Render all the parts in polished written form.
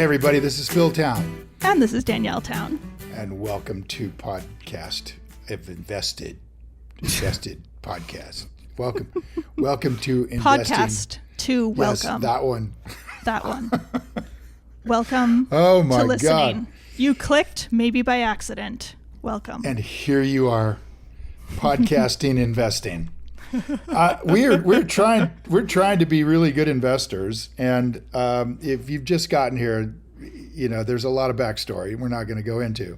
Hey everybody, this is Phil Town. And this is Danielle Town. And welcome to podcast of InvestED podcast. Welcome to investing. Podcast to welcome. Yes, that one. That one. Welcome oh my to listening. God. You clicked, maybe by accident. Welcome. And here you are, podcasting investing. We're trying to be really good investors, and if you've just gotten here, you know there's a lot of backstory we're not going to go into,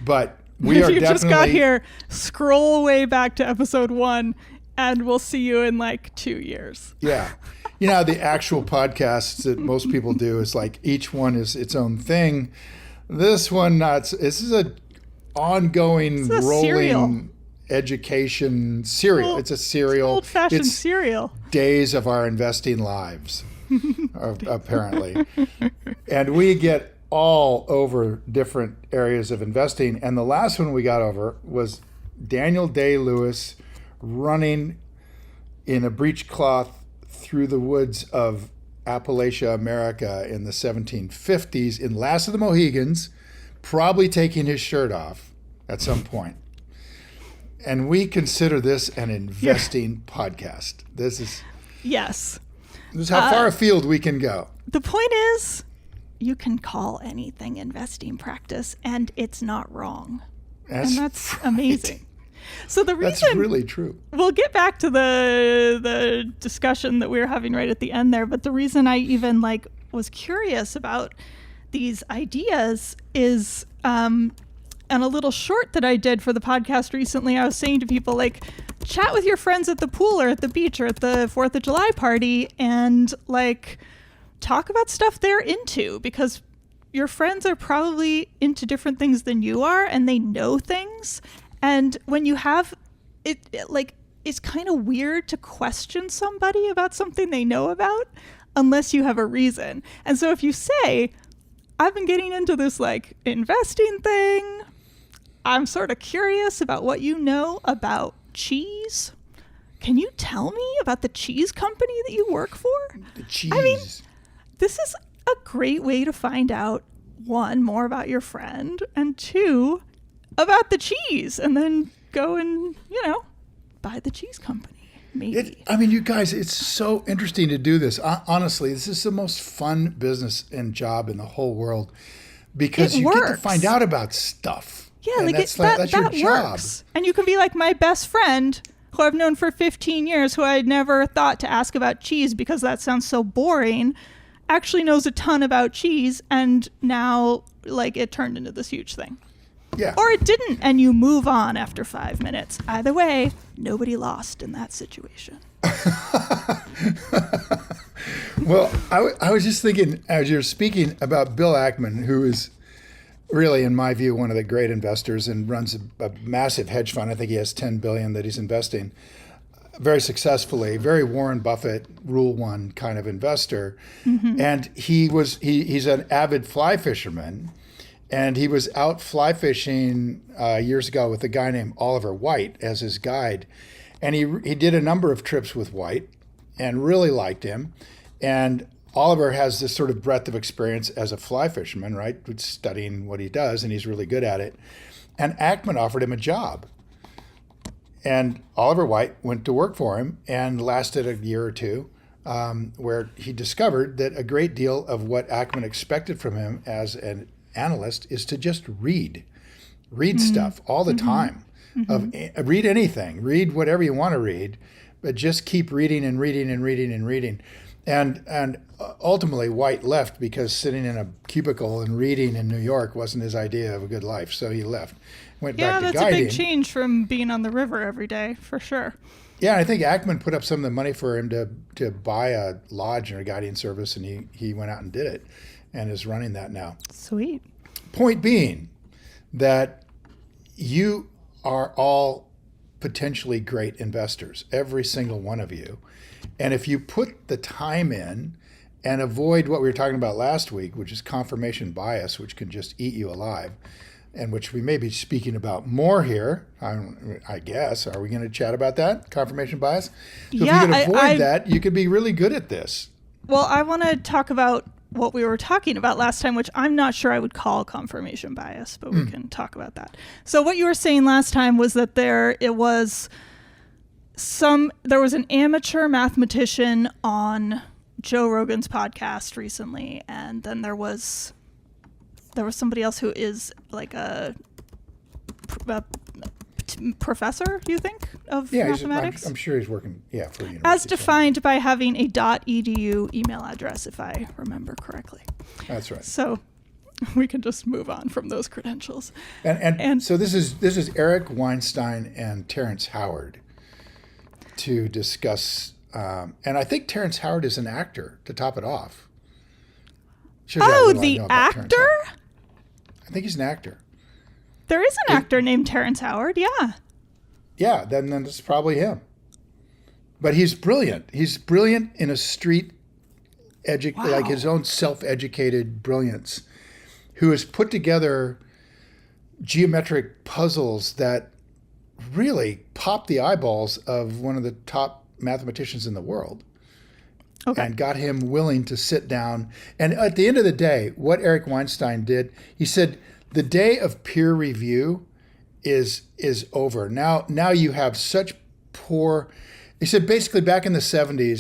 but we if are you definitely. Just got here, scroll way back to episode 1, and we'll see you in like 2 years. Yeah, you know the actual podcasts that most people do is like each one is its own thing. This one not. This is a ongoing rolling. Serial. Education serial. Well, it's a serial. Old-fashioned serial. Days of our investing lives, apparently. And we get all over different areas of investing. And the last one we got over was Daniel Day-Lewis running in a breechcloth through the woods of Appalachia, America in the 1750s in Last of the Mohegans, probably taking his shirt off at some point. And we consider this an investing podcast. This is how far afield we can go. The point is, you can call anything investing practice, and it's not wrong. That's right. Amazing. So the reason that's really true. We'll get back to the discussion that we were having right at the end there, but the reason I even was curious about these ideas is and a little short that I did for the podcast recently, I was saying to people, chat with your friends at the pool or at the beach or at the 4th of July party and, talk about stuff they're into, because your friends are probably into different things than you are, and they know things. And when you have it it's kind of weird to question somebody about something they know about unless you have a reason. And so if you say, I've been getting into this, investing thing, I'm sort of curious about what you know about cheese. Can you tell me about the cheese company that you work for? The cheese. I mean, this is a great way to find out, 1, more about your friend, and 2, about the cheese, and then go and, buy the cheese company, maybe. You guys, it's so interesting to do this. Honestly, this is the most fun business and job in the whole world because you get to find out about stuff. Yeah, that's your job. Works. And you can be like my best friend, who I've known for 15 years, who I never thought to ask about cheese because that sounds so boring, actually knows a ton about cheese, and now, it turned into this huge thing. Yeah. Or it didn't, and you move on after 5 minutes. Either way, nobody lost in that situation. Well, I was just thinking, as you're speaking about Bill Ackman, who is really, in my view, one of the great investors and runs a massive hedge fund. I think he has $10 billion that he's investing very successfully, very Warren Buffett, Rule 1 kind of investor. Mm-hmm. And he's an avid fly fisherman. And he was out fly fishing years ago with a guy named Oliver White as his guide. And he did a number of trips with White and really liked him. And Oliver has this sort of breadth of experience as a fly fisherman, right? Studying what he does, and he's really good at it. And Ackman offered him a job. And Oliver White went to work for him and lasted a year or two, where he discovered that a great deal of what Ackman expected from him as an analyst is to just read mm-hmm. stuff all the mm-hmm. time. Mm-hmm. Read anything, read whatever you want to read, but just keep reading and reading and reading and reading. And ultimately, White left because sitting in a cubicle and reading in New York wasn't his idea of a good life. So he left, went back to guiding. Yeah, that's a big change from being on the river every day, for sure. Yeah, I think Ackman put up some of the money for him to buy a lodge and a guiding service, and he went out and did it and is running that now. Sweet. Point being that you are all potentially great investors, every single one of you. And if you put the time in and avoid what we were talking about last week, which is confirmation bias, which can just eat you alive, and which we may be speaking about more here, I guess. Are we going to chat about that, confirmation bias? So if you can avoid that, you could be really good at this. Well, I want to talk about what we were talking about last time, which I'm not sure I would call confirmation bias, but we can talk about that. So what you were saying last time was that there was an amateur mathematician on Joe Rogan's podcast recently, and then there was somebody else who is like a professor, you think, of mathematics? I'm sure he's working, for a university. As defined by having a .edu email address, if I remember correctly. That's right. So we can just move on from those credentials. And so this is Eric Weinstein and Terrence Howard to discuss, and I think Terrence Howard is an actor to top it off. The actor? I think he's an actor. There is an actor named Terrence Howard, yeah. Yeah, then it's probably him. But he's brilliant. He's brilliant in a street, like his own self-educated brilliance, who has put together geometric puzzles that really pop the eyeballs of one of the top mathematicians in the world. Okay. And got him willing to sit down. And at the end of the day, what Eric Weinstein did, he said, the day of peer review is over. Now you have such poor. He said basically back in the 70s,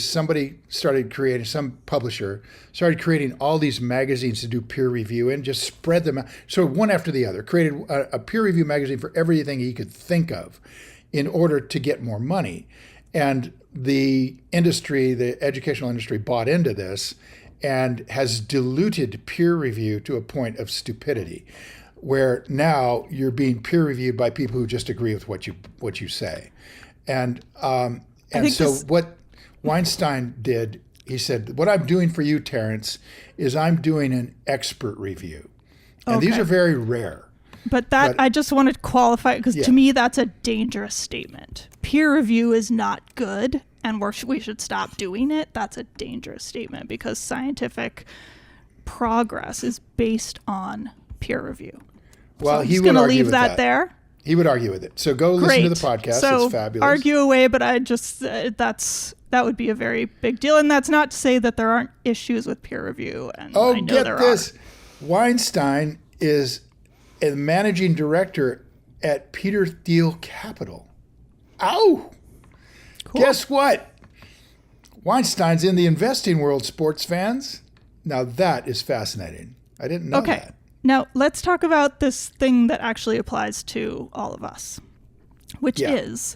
some publisher started creating all these magazines to do peer review and just spread them out. So one after the other, created a peer review magazine for everything he could think of in order to get more money. And the educational industry bought into this and has diluted peer review to a point of stupidity, where now you're being peer reviewed by people who just agree with what you say. And so what Weinstein did, he said, what I'm doing for you, Terrence, is I'm doing an expert review. And these are very rare. But I just want to qualify, because to me, that's a dangerous statement. Peer review is not good, and we should stop doing it. That's a dangerous statement, because scientific progress is based on peer review. Well, so he would argue leave with that there. He would argue with it. So go listen to the podcast. So it's fabulous. Argue away, but I just that would be a very big deal. And that's not to say that there aren't issues with peer review. And I know get there this. are. Weinstein is a managing director at Peter Thiel Capital. Ow! Cool. Guess what? Weinstein's in the investing world, sports fans. Now that is fascinating. I didn't know that. Now, let's talk about this thing that actually applies to all of us, which is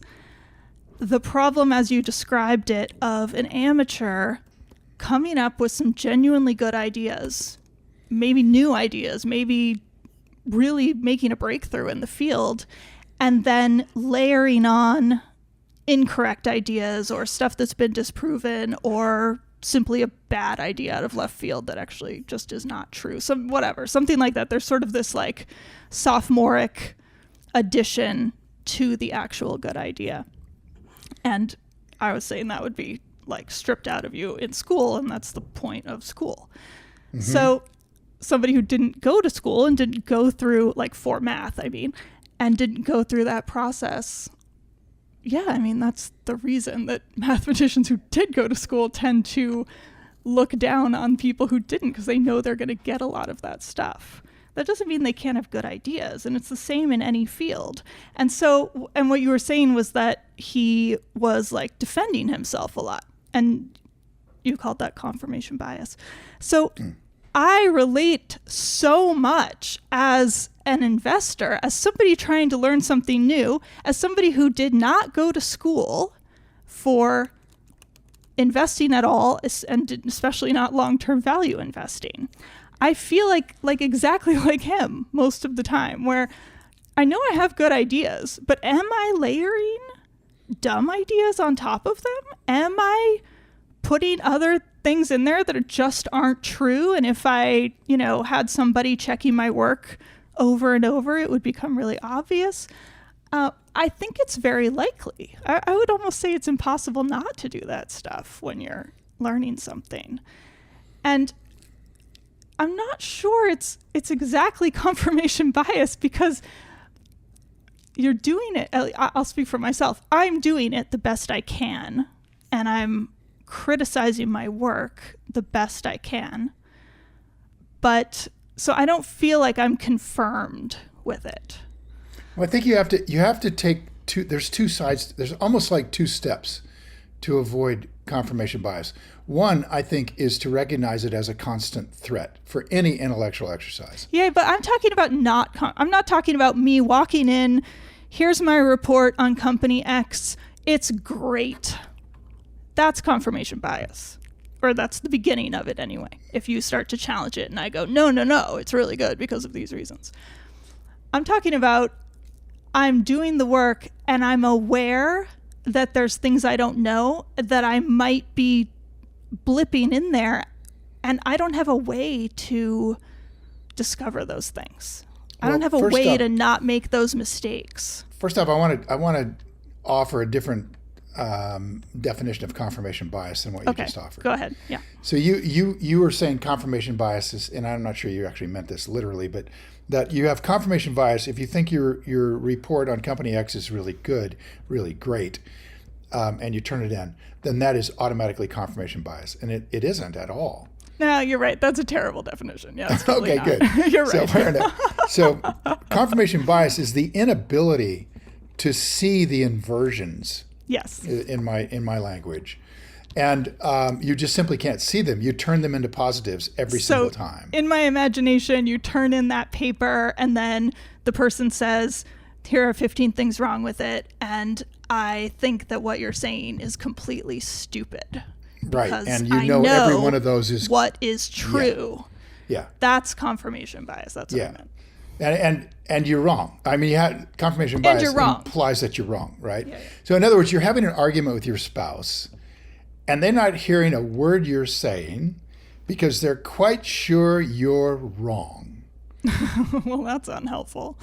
the problem, as you described it, of an amateur coming up with some genuinely good ideas, maybe new ideas, maybe really making a breakthrough in the field, and then layering on incorrect ideas or stuff that's been disproven or simply a bad idea out of left field that actually just is not true. Something like that. There's sort of this like sophomoric addition to the actual good idea. And I was saying that would be like stripped out of you in school, and that's the point of school. Mm-hmm. So somebody who didn't go to school and didn't go through for math, and didn't go through that process. Yeah, that's the reason that mathematicians who did go to school tend to look down on people who didn't, because they know they're going to get a lot of that stuff. That doesn't mean they can't have good ideas, and it's the same in any field. And what you were saying was that he was defending himself a lot, and you called that confirmation bias. So I relate so much as an investor, as somebody trying to learn something new, as somebody who did not go to school for investing at all, and especially not long-term value investing. I feel like exactly like him most of the time, where I know I have good ideas, but am I layering dumb ideas on top of them? Am I putting other things in there that just aren't true? And if I, had somebody checking my work over and over, it would become really obvious. I think it's very likely. I would almost say it's impossible not to do that stuff when you're learning something. And I'm not sure it's exactly confirmation bias, because you're doing it. I'll speak for myself. I'm doing it the best I can, and I'm criticizing my work the best I can. But so I don't feel like I'm confirmed with it. Well, I think you have to take there's two sides. There's almost like two steps to avoid confirmation bias. One, I think, is to recognize it as a constant threat for any intellectual exercise. Yeah, but I'm talking about I'm not talking about me walking in, here's my report on company X. It's great. That's confirmation bias. Or that's the beginning of it anyway. If you start to challenge it and I go, no, it's really good because of these reasons. I'm talking about I'm doing the work and I'm aware that there's things I don't know that I might be blipping in there, and I don't have a way to discover those things. I don't have a way to not make those mistakes. First off, I want to offer a different definition of confirmation bias than what you just offered. Go ahead. Yeah. So you were saying confirmation bias is, and I'm not sure you actually meant this literally, but that you have confirmation bias if you think your report on company X is really good, really great, and you turn it in, then that is automatically confirmation bias, and it isn't at all. No, you're right. That's a terrible definition. Yeah. It's totally okay, not. good. You're right. So fair enough. So confirmation bias is the inability to see the inversions. Yes. In my language. And you just simply can't see them. You turn them into positives every single time. In my imagination, you turn in that paper and then the person says, here are 15 things wrong with it. And I think that what you're saying is completely stupid. Right. And you know every one of those is what is true. Yeah. That's confirmation bias. That's what I meant. And you're wrong. I mean, confirmation bias implies that you're wrong, right? Yeah. So in other words, you're having an argument with your spouse, and they're not hearing a word you're saying because they're quite sure you're wrong. Well, that's unhelpful.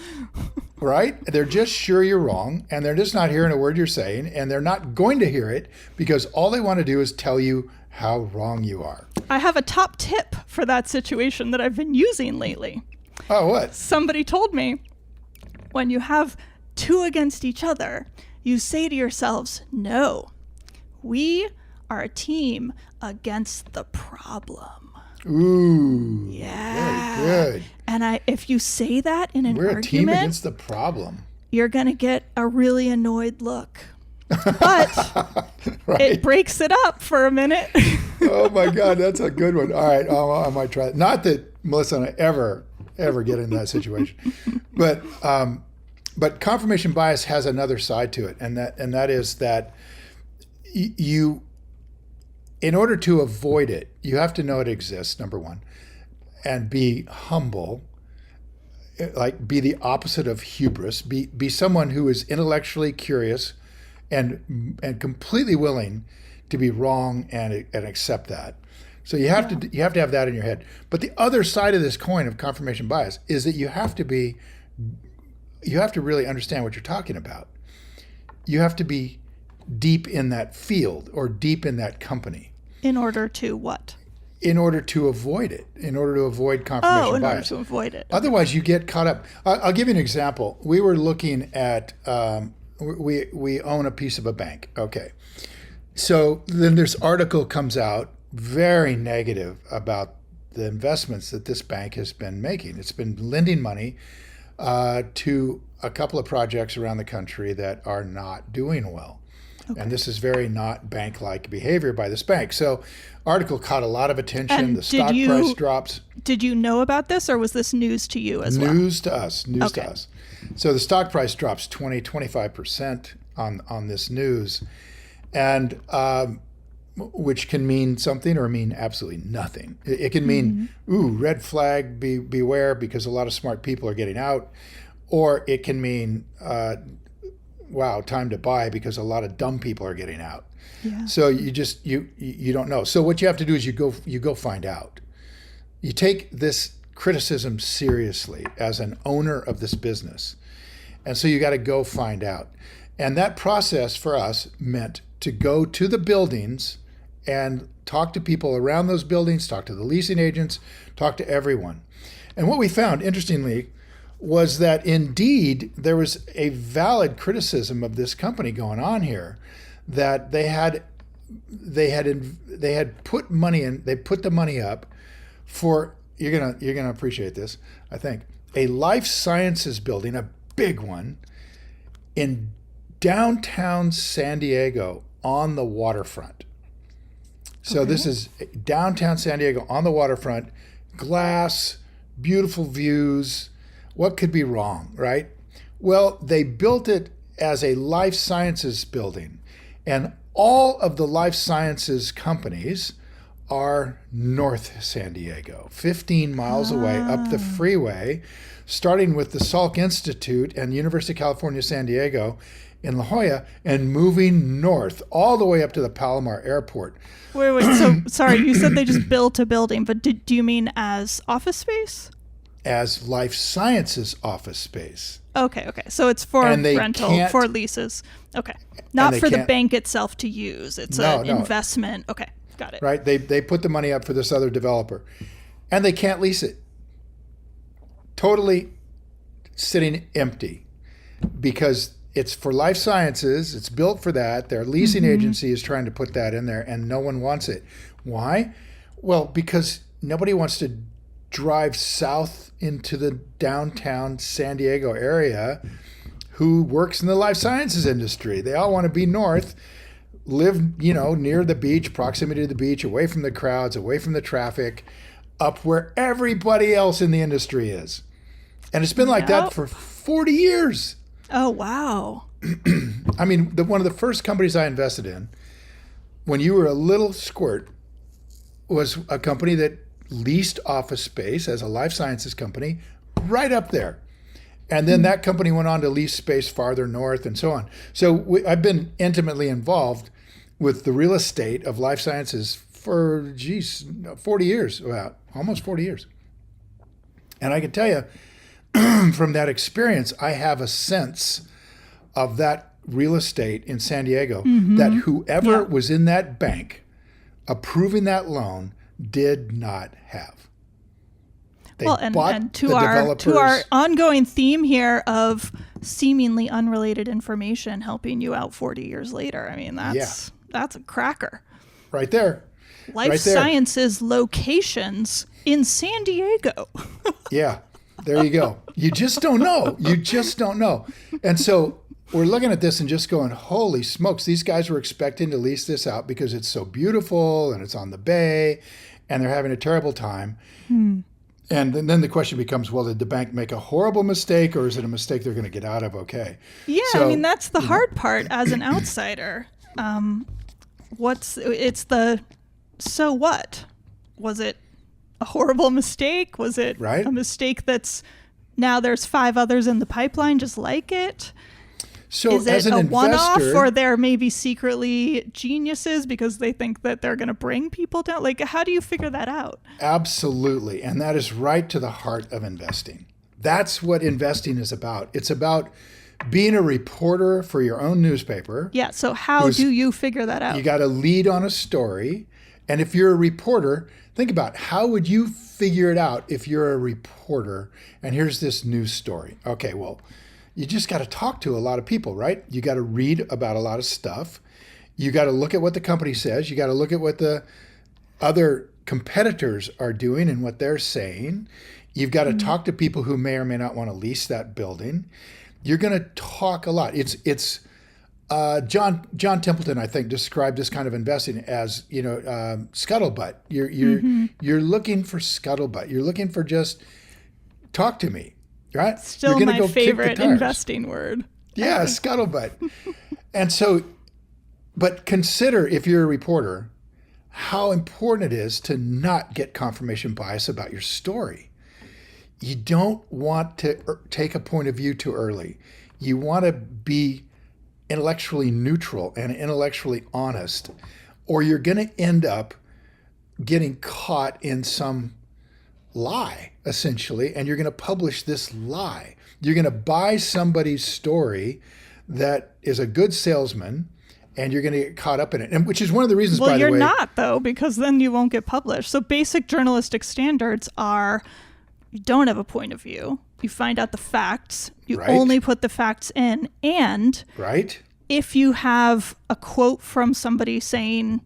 Right? They're just sure you're wrong, and they're just not hearing a word you're saying, and they're not going to hear it because all they want to do is tell you how wrong you are. I have a top tip for that situation that I've been using lately. Oh, what? Somebody told me when you have two against each other, you say to yourselves, no, we are a team against the problem. Ooh. Yeah. Very good. And if you say that in an argument, we're a team against the problem. You're going to get a really annoyed look. But right. It breaks it up for a minute. Oh my God, that's a good one. All right, I might try it. Not that Melissa and I ever get in that situation, but confirmation bias has another side to it, and that is that you, in order to avoid it, you have to know it exists, number one, and be humble, like be the opposite of hubris, be someone who is intellectually curious and completely willing to be wrong and accept that. So you have to have that in your head. But the other side of this coin of confirmation bias is that you have to really understand what you're talking about. You have to be deep in that field or deep in that company. In order to what? In order to avoid it. In order to avoid confirmation bias. Oh, in order to avoid it. Otherwise, you get caught up. I'll give you an example. We were looking at, we own a piece of a bank. Okay. So then this article comes out very negative about the investments that this bank has been making. It's been lending money to a couple of projects around the country that are not doing well. Okay. And this is very not bank-like behavior by this bank. So article caught a lot of attention. And the stock price drops. Did you know about this, or was this news to you as well? News to us. So the stock price drops 25% on this news. And which can mean something or mean absolutely nothing. It can mean, red flag, beware, because a lot of smart people are getting out. Or it can mean, wow, time to buy because a lot of dumb people are getting out. Yeah. So you don't know. So what you have to do is you go find out. You take this criticism seriously as an owner of this business. And so you got to go find out. And that process for us meant to go to the buildings and talk to people around those buildings, talk to the leasing agents, talk to everyone. And what we found, interestingly, was that indeed there was a valid criticism of this company going on here, that they had put money in, they put the money up for you're gonna appreciate this, I think. A life sciences building, a big one, in downtown San Diego on the waterfront. So this is downtown San Diego on the waterfront, glass, beautiful views. What could be wrong, right? Well, they built it as a life sciences building, and all of the life sciences companies are North San Diego, 15 miles away up the freeway, starting with the Salk Institute and University of California, San Diego in La Jolla, and moving north all the way up to the Palomar Airport. Wait. So, sorry, you said they just built a building, but do you mean as office space? As life sciences office space. Okay. So it's for rental, for leases. Okay. Not for the bank itself to use. It's an investment. Okay. Got it. Right. They put the money up for this other developer, and they can't lease it. Totally sitting empty because it's for life sciences. It's built for that. Their leasing agency is trying to put that in there, and no one wants it. Why? Well, because nobody wants to drive south into the downtown San Diego area who works in the life sciences industry. They all want to be north, live, near the beach, proximity to the beach, away from the crowds, away from the traffic, up where everybody else in the industry is. And it's been like that for 40 years. Oh, wow. I mean, one of the first companies I invested in, when you were a little squirt, was a company that leased office space as a life sciences company right up there. And then that company went on to lease space farther north and so on. So I've been intimately involved with the real estate of life sciences for, 40 years, almost 40 years. And I can tell you from that experience, I have a sense of that real estate in San Diego that whoever was in that bank approving that loan did not have. They and to our ongoing theme here of seemingly unrelated information helping you out 40 years later. I mean, that's a cracker. Right there. Life sciences locations in San Diego. Yeah, there you go. You just don't know. And so we're looking at this and just going, holy smokes, these guys were expecting to lease this out because it's so beautiful and it's on the bay and they're having a terrible time. And then the question becomes, well, did the bank make a horrible mistake or is it a mistake they're going to get out of okay? Yeah, so, I mean, that's the hard part as an outsider. So what? Was it a horrible mistake? Was it a mistake that's now there's 5 others in the pipeline just like it? So is it a one-off, or they're maybe secretly geniuses because they think that they're going to bring people down? Like, how do you figure that out? Absolutely. And that is right to the heart of investing. That's what investing is about. It's about being a reporter for your own newspaper. Yeah. So how do you figure that out? You got to lead on a story. And if you're a reporter, think about how would you figure it out if you're a reporter and here's this news story. Okay, well, you just got to talk to a lot of people, right? You got to read about a lot of stuff. You got to look at what the company says. You got to look at what the other competitors are doing and what they're saying. You've got to talk to people who may or may not want to lease that building. You're going to talk a lot. It's John Templeton, I think, described this kind of investing as, scuttlebutt. You're looking for scuttlebutt. You're looking for just talk to me. Right? Still my favorite investing word. Yeah, scuttlebutt. And so, but consider, if you're a reporter, how important it is to not get confirmation bias about your story. You don't want to take a point of view too early. You want to be intellectually neutral and intellectually honest, or you're going to end up getting caught in some lie, essentially, and you're going to publish this lie. You're going to buy somebody's story that is a good salesman, and you're going to get caught up in it, and which is one of the reasons, by the way. Well, you're not, though, because then you won't get published. So basic journalistic standards are you don't have a point of view. You find out the facts. You only put the facts in. And if you have a quote from somebody saying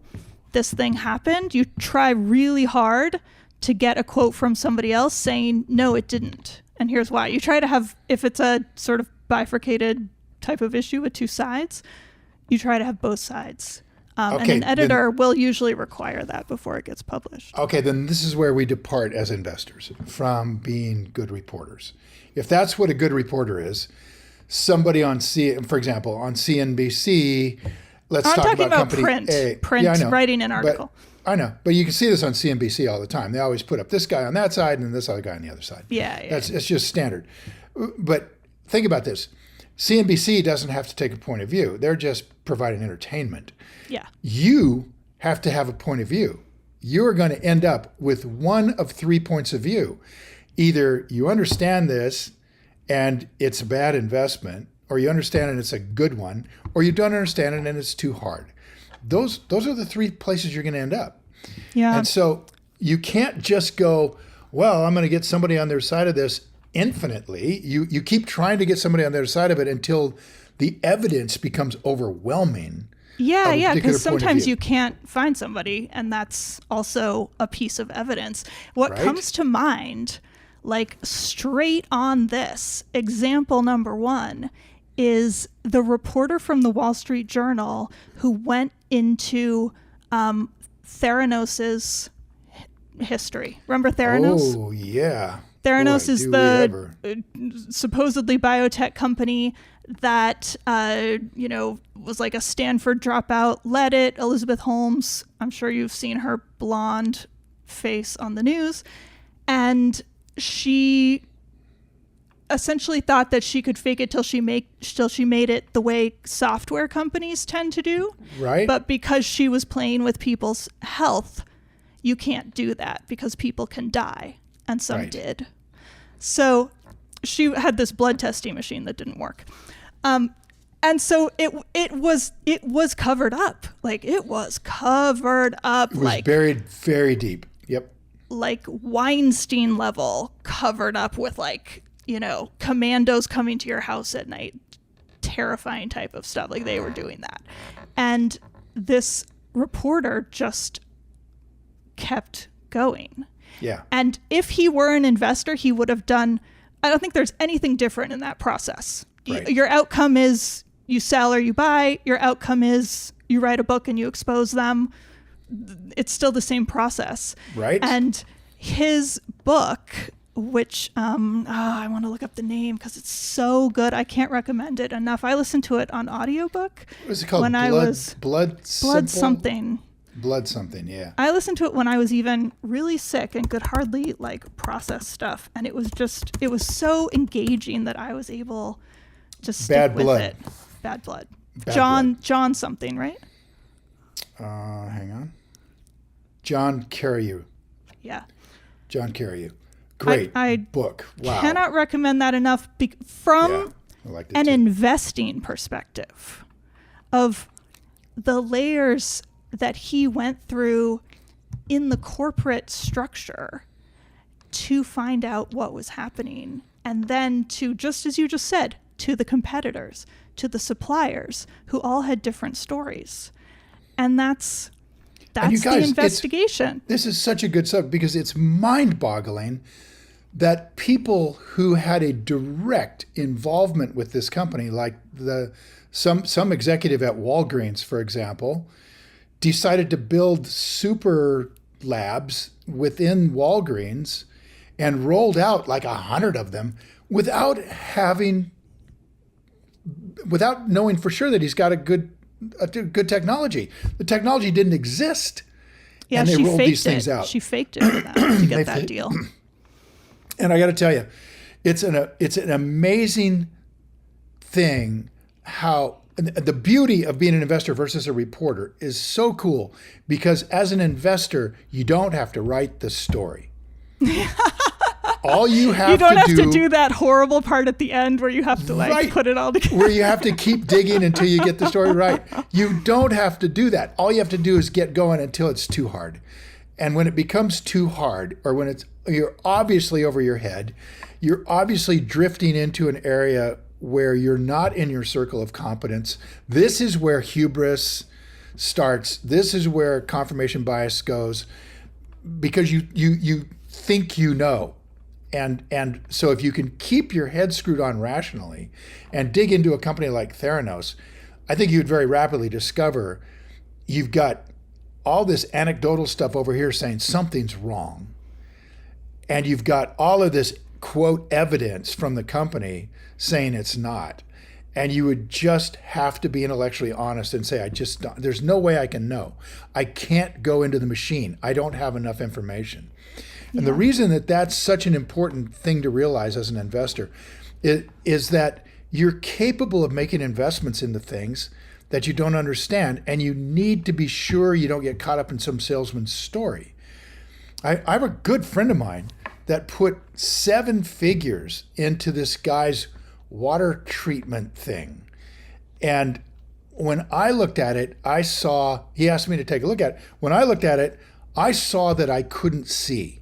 this thing happened, you try really hard to get a quote from somebody else saying, no, it didn't. And here's why. You try to have, if it's a sort of bifurcated type of issue with two sides, you try to have both sides. And an editor will usually require that before it gets published. Okay, then this is where we depart as investors from being good reporters. If that's what a good reporter is, somebody for example, on CNBC, let's talk about company print, A. Print, Yeah, I know, writing an article. I know, but you can see this on CNBC all the time. They always put up this guy on that side and this other guy on the other side. It's just standard. But think about this. CNBC doesn't have to take a point of view. They're just providing entertainment. Yeah. You have to have a point of view. You're going to end up with one of 3 points of view. Either you understand this and it's a bad investment, or you understand it, it's a good one, or you don't understand it and it's too hard. Those are the 3 places you're going to end up. Yeah. And so you can't just go, well, I'm going to get somebody on their side of this infinitely. You keep trying to get somebody on their side of it until the evidence becomes overwhelming. Yeah, because sometimes you can't find somebody, and that's also a piece of evidence. What comes to mind, like straight on this, example number 1 is the reporter from the Wall Street Journal who went into Theranos's history. Remember Theranos? Oh, yeah. Theranos is the supposedly biotech company that, was like a Stanford dropout, led it. Elizabeth Holmes, I'm sure you've seen her blonde face on the news. And she essentially thought that she could fake it till she made it the way software companies tend to do. Right. But because she was playing with people's health, you can't do that because people can die. And some did. So she had this blood testing machine that didn't work. And so it was covered up. Like, it was covered up. It was buried very deep. Yep. Like Weinstein level, covered up with commandos coming to your house at night. Terrifying type of stuff. Like, they were doing that. And this reporter just kept going. Yeah. And if he were an investor, he would have done, I don't think there's anything different in that process. Right. Your outcome is you sell or you buy. Your outcome is you write a book and you expose them. It's still the same process. Right. And his book, which I want to look up the name because it's so good. I can't recommend it enough. I listened to it on audiobook. What was it called? Blood something. Blood something, yeah. I listened to it when I was even really sick and could hardly process stuff. And it was so engaging that I was able to stick with it. Bad Blood. John something, right? Hang on. John Carreyrou. Yeah. John Carreyrou. Great book. Wow. Cannot recommend that enough from an investing perspective of the layers that he went through in the corporate structure to find out what was happening. And then to, just as you just said, to the competitors, to the suppliers who all had different stories. And that's you guys, the investigation. This is such a good subject because it's mind-boggling that people who had a direct involvement with this company, like some executive at Walgreens, for example, decided to build super labs within Walgreens and rolled out like 100 of them without knowing for sure that he's got a good technology. The technology didn't exist. Yeah, and they rolled these things out. She faked it for them to get that deal. And I got to tell you, it's an amazing thing how the beauty of being an investor versus a reporter is so cool because as an investor, you don't have to write the story. All you have to do... You don't have to do that horrible part at the end where you have to put it all together. Where you have to keep digging until you get the story right. You don't have to do that. All you have to do is get going until it's too hard. And when it becomes too hard, or when you're obviously over your head, you're obviously drifting into an area where you're not in your circle of competence. This is where hubris starts. This is where confirmation bias goes. because you think you know. And so if you can keep your head screwed on rationally and dig into a company like Theranos, I think you'd very rapidly discover you've got all this anecdotal stuff over here saying something's wrong. And you've got all of this, quote, evidence from the company saying it's not. And you would just have to be intellectually honest and say, there's no way I can know. I can't go into the machine. I don't have enough information. And the reason that that's such an important thing to realize as an investor is that you're capable of making investments into things that you don't understand, and you need to be sure you don't get caught up in some salesman's story. I have a good friend of mine that put 7 figures into this guy's water treatment thing. And when I looked at it, he asked me to take a look at it. When I looked at it, I saw that I couldn't see.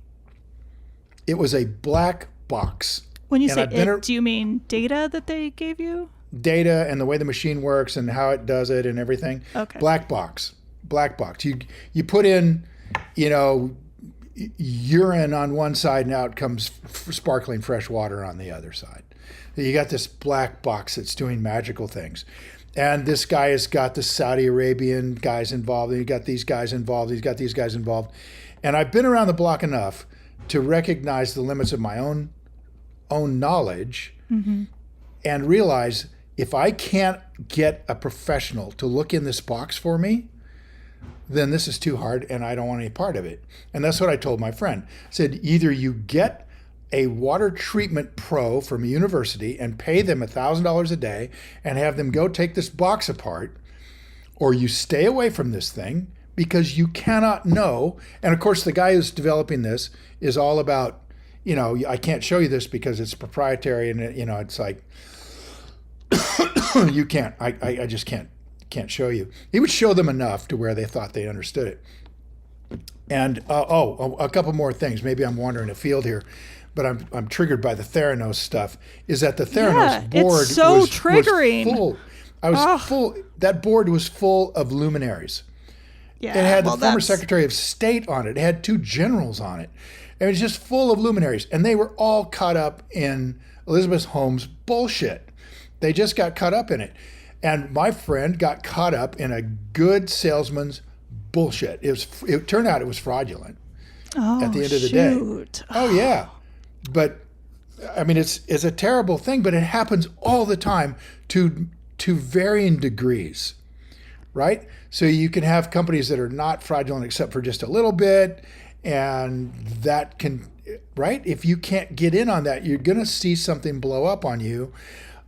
It was a black box. When you say it, do you mean data that they gave you? Data and the way the machine works and how it does it and everything. Okay. Black box. You put in, urine on one side and out comes sparkling fresh water on the other side. You got this black box that's doing magical things. And this guy has got the Saudi Arabian guys involved. And you got these guys involved. He's got these guys involved. And I've been around the block enough to recognize the limits of my own knowledge and realize if I can't get a professional to look in this box for me, then this is too hard and I don't want any part of it. And that's what I told my friend. I said, either you get a water treatment pro from a university and pay them $1,000 a day and have them go take this box apart, or you stay away from this thing because you cannot know. And of course, the guy who's developing this is all about, I can't show you this because it's proprietary, and it's like, you can't, I just can't show you. He would show them enough to where they thought they understood it. And a couple more things. Maybe I'm wandering afield here, but I'm triggered by the Theranos stuff. Is that the Theranos board it's so was triggering. full. Full. That board was full of luminaries. Yeah, it had the former Secretary of State on it. It had 2 generals on it. It was just full of luminaries, and they were all caught up in Elizabeth Holmes' bullshit. They just got caught up in it. And my friend got caught up in a good salesman's bullshit. It turned out it was fraudulent at the end of the day. Oh, yeah. But, I mean, it's a terrible thing, but it happens all the time to varying degrees, right? So you can have companies that are not fraudulent except for just a little bit, and that can, right? If you can't get in on that, you're going to see something blow up on you.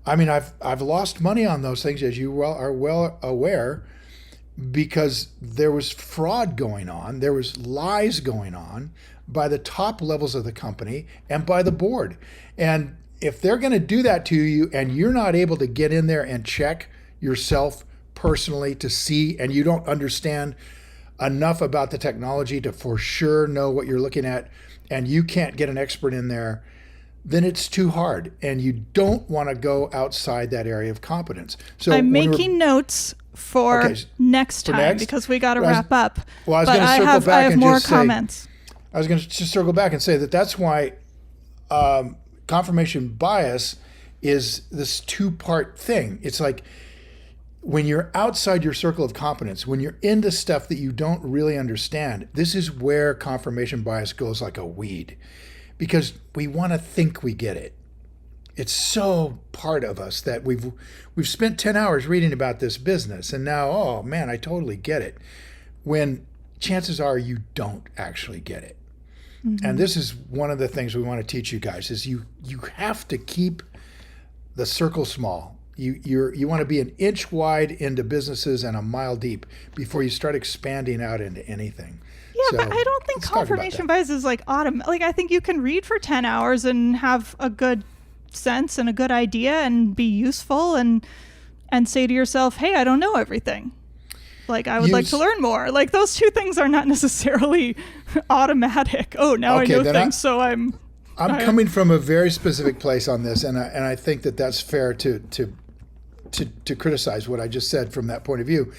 I mean, I've lost money on those things, as you are well aware, because there was fraud going on. There was lies going on by the top levels of the company and by the board. And if they're going to do that to you and you're not able to get in there and check yourself personally to see, and you don't understand enough about the technology to for sure know what you're looking at, and you can't get an expert in there, then it's too hard, and you don't want to go outside that area of competence. So I'm making notes for next time because we got to wrap up. Well, I was going to circle back. I have more comments. I was going to just circle back and say that's why confirmation bias is this 2-part thing. It's like when you're outside your circle of competence, when you're into stuff that you don't really understand, this is where confirmation bias goes like a weed, because we want to think we get it. It's so part of us that we've spent 10 hours reading about this business, and now, oh man, I totally get it. When chances are you don't actually get it. Mm-hmm. And this is one of the things we want to teach you guys is you have to keep the circle small. You want to be an inch wide into businesses and a mile deep before you start expanding out into anything. Yeah, but I don't think confirmation bias is like automatic. Like, I think you can read for 10 hours and have a good sense and a good idea and be useful and say to yourself, hey, I don't know everything. Like, I would like to learn more. Like, those 2 things are not necessarily automatic. Oh, now I know things, so I'm coming from a very specific place on this, and I think that's fair to criticize what I just said from that point of view.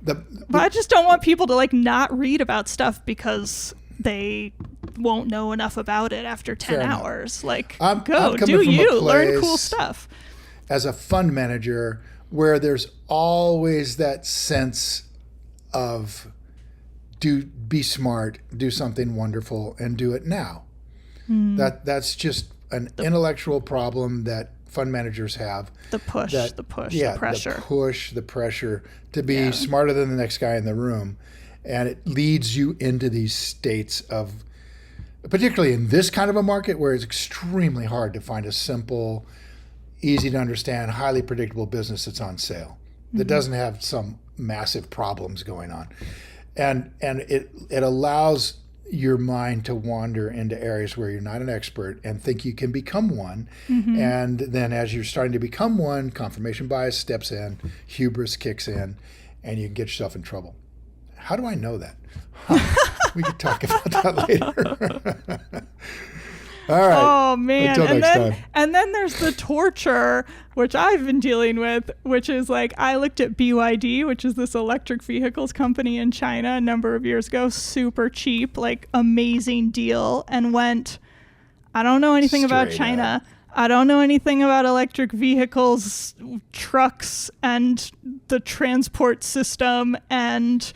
But I just don't want people to like not read about stuff because they won't know enough about it after 10 Fair hours. Like, I'm go, coming do from a you, learn cool place stuff. as a fund manager where there's always that sense of be smart, do something wonderful, and do it now. That's just an intellectual problem that fund managers have. The push, the pressure. The pressure to be smarter than the next guy in the room. And it leads you into these states of, particularly in this kind of a market where it's extremely hard to find a simple, easy to understand, highly predictable business that's on sale, that doesn't have some massive problems going on. And it allows your mind to wander into areas where you're not an expert and think you can become one. And then as you're starting to become one, confirmation bias steps in, hubris kicks in, and you can get yourself in trouble. How do I know that? We could talk about that later. All right. Oh man. Until next time. And then there's the torture, which I've been dealing with, which is like, I looked at BYD, which is this electric vehicles company in China a number of years ago, super cheap, like amazing deal, and went, I don't know anything about China. I don't know anything about electric vehicles, trucks, and the transport system, and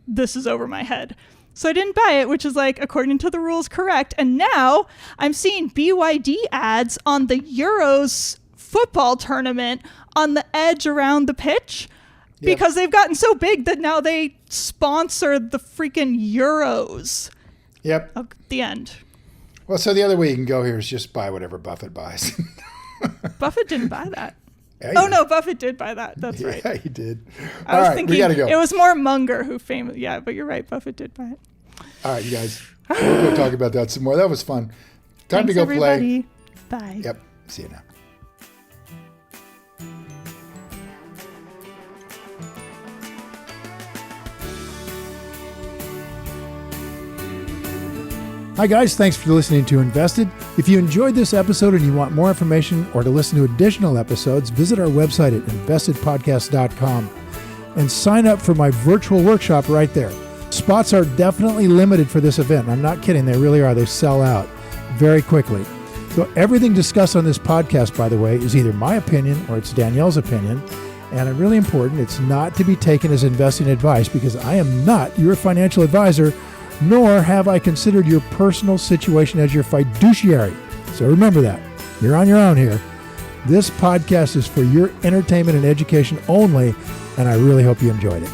this is over my head. So I didn't buy it, which is like, according to the rules, correct. And now I'm seeing BYD ads on the Euros football tournament on the edge around the pitch because they've gotten so big that now they sponsor the freaking Euros. Yep. The end. Well, so the other way you can go here is just buy whatever Buffett buys. Buffett didn't buy that. Yeah, no, Buffett did buy that. That's right. Yeah, he did. I was All right, thinking we got to go. It was more Munger who famous. Yeah, but you're right. Buffett did buy it. All right, you guys. We'll go talk about that some more. That was fun. Time Thanks, to go everybody. play. Bye. Yep. See you now. Hi guys, thanks for listening to InvestED. If you enjoyed this episode and you want more information or to listen to additional episodes, visit our website at investedpodcast.com and sign up for my virtual workshop right there. Spots are definitely limited for this event. I'm not kidding, they really are. They sell out very quickly. So everything discussed on this podcast, by the way, is either my opinion or it's Danielle's opinion. And really important, it's not to be taken as investing advice because I am not your financial advisor, nor have I considered your personal situation as your fiduciary. So remember that. You're on your own here. This podcast is for your entertainment and education only, and I really hope you enjoyed it.